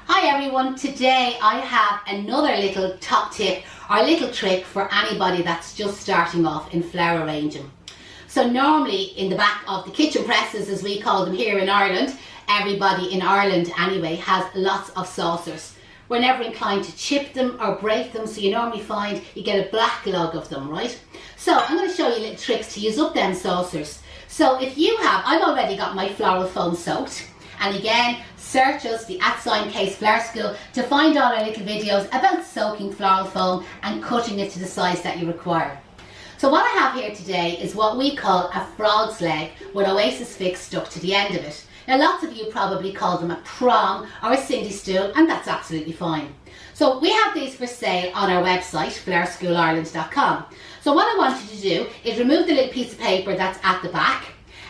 Hi everyone, today I have another little top tip or little trick for anybody that's just starting off in flower arranging. So normally in the back of the kitchen presses, as we call them here in Ireland, everybody in Ireland anyway has lots of saucers. We're never inclined to chip them or break them, so you normally find you get a black log of them, right? So I'm going to show you little tricks to use up them saucers. So if you have, I've already got my floral foam soaked. And again, search us, the @Case Flower School, to find all our little videos about soaking floral foam and cutting it to the size that you require. So what I have here today is what we call a frog's leg with Oasis Fix stuck to the end of it. Now lots of you probably call them a prong or a Cindy stool, and that's absolutely fine. So we have these for sale on our website, flowerschoolisland.com. So what I want you to do is remove the little piece of paper that's at the back,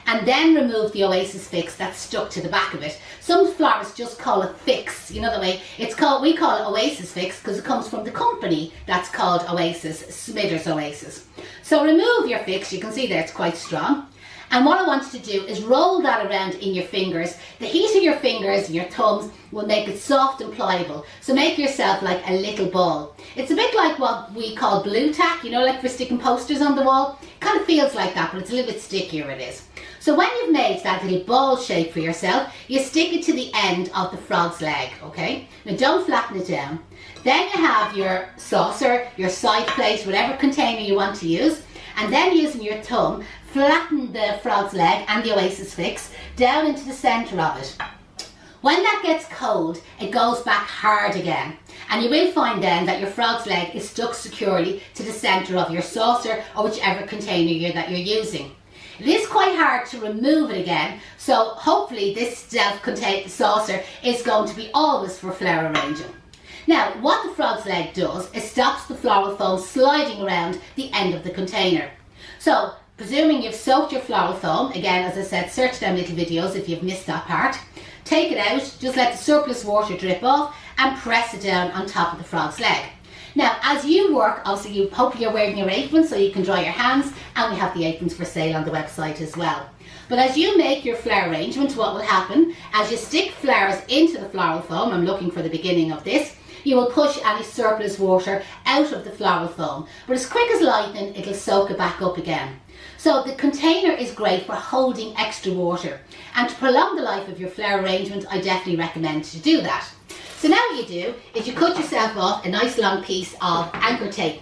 and then remove the Oasis Fix that's stuck to the back of it. Some florists just call it Fix, you know the way it's called. We call it Oasis Fix because it comes from the company that's called Oasis, Smithers Oasis. So remove your fix, you can see there it's quite strong. And what I want you to do is roll that around in your fingers. The heat of your fingers and your thumbs will make it soft and pliable. So make yourself like a little ball. It's a bit like what we call blue tack, you know, like for sticking posters on the wall. It kind of feels like that, but it's a little bit stickier it is. So when you've made that little ball shape for yourself, you stick it to the end of the frog's leg, okay? Now don't flatten it down. Then you have your saucer, your side plate, whatever container you want to use, and then using your thumb, flatten the frog's leg and the Oasis Fix down into the centre of it. When that gets cold, it goes back hard again. And you will find then that your frog's leg is stuck securely to the centre of your saucer or whichever container that you're using. It is quite hard to remove it again, so hopefully this self-contained saucer is going to be always for flower arranging. Now, what the frog's leg does is stops the floral foam sliding around the end of the container. So, presuming you've soaked your floral foam, again, as I said, search them little videos if you've missed that part. Take it out, just let the surplus water drip off and press it down on top of the frog's leg. Now, as you work, also hopefully you're wearing your apron so you can dry your hands, and we have the aprons for sale on the website as well. But as you make your flower arrangement, what will happen, as you stick flowers into the floral foam, I'm looking for the beginning of this, you will push any surplus water out of the floral foam. But as quick as lightning, it'll soak it back up again. So the container is great for holding extra water. And to prolong the life of your flower arrangement, I definitely recommend to do that. So now what you do is you cut yourself off a nice long piece of anchor tape.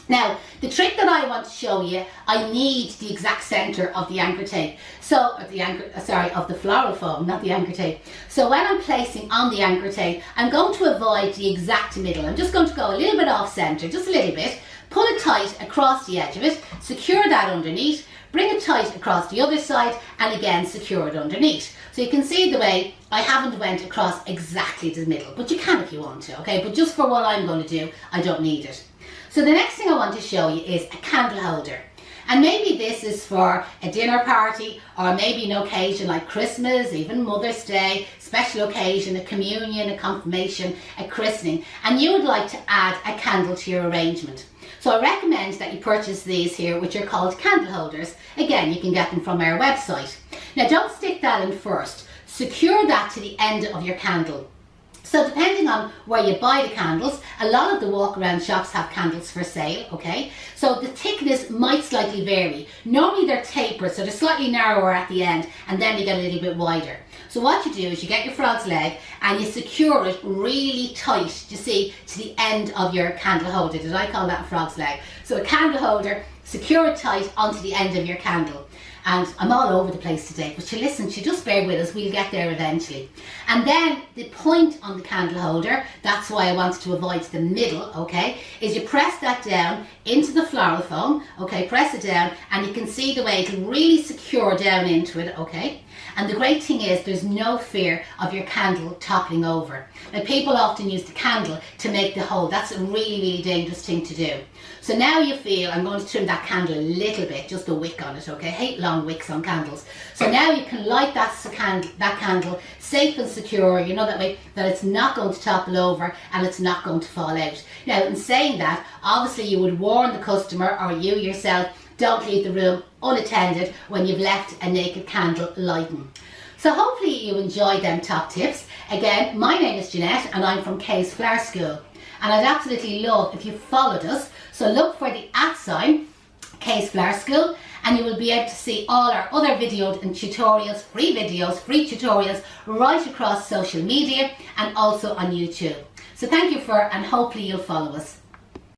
Now, the trick that I want to show you, I need the exact centre of the anchor tape. So, of the floral foam, not the anchor tape. So when I'm placing on the anchor tape, I'm going to avoid the exact middle. I'm just going to go a little bit off centre, just a little bit. Pull it tight across the edge of it, secure that underneath, bring it tight across the other side, and again secure it underneath. So you can see the way I haven't went across exactly the middle, but you can if you want to, okay? But just for what I'm going to do, I don't need it. So the next thing I want to show you is a candle holder. And maybe this is for a dinner party, or maybe an occasion like Christmas, even Mother's Day, special occasion, a communion, a confirmation, a christening, and you would like to add a candle to your arrangement. So I recommend that you purchase these here, which are called candle holders. Again, you can get them from our website. Now don't stick that in first. Secure that to the end of your candle. So depending on where you buy the candles, a lot of the walk-around shops have candles for sale, okay? So the thickness might slightly vary. Normally they're tapered, so they're slightly narrower at the end, and then you get a little bit wider. So what you do is you get your frog's leg and you secure it really tight, you see, to the end of your candle holder. Did I call that a frog's leg? So a candle holder, secure it tight onto the end of your candle. And I'm all over the place today, but you listen, you just bear with us, we'll get there eventually. And then the point on the candle holder, that's why I wanted to avoid the middle, okay, is you press that down into the floral foam, okay, press it down, and you can see the way it'll really secure down into it, okay. And the great thing is there's no fear of your candle toppling over. Now people often use the candle to make the hole. That's a really, really dangerous thing to do. So now you feel, I'm going to trim that candle a little bit, just a wick on it, okay? I hate long wicks on candles. So now you can light that candle safe and secure, you know, that way that it's not going to topple over and it's not going to fall out. Now in saying that, obviously you would warn the customer or you yourself, don't leave the room unattended when you've left a naked candle lighting. So hopefully you enjoyed them top tips. Again, my name is Jeanette and I'm from Kay's Flower School. And I'd absolutely love if you followed us. So look for the @ Kay's Flower School, and you will be able to see all our other videos and tutorials, free tutorials right across social media and also on YouTube. So thank you and hopefully you'll follow us.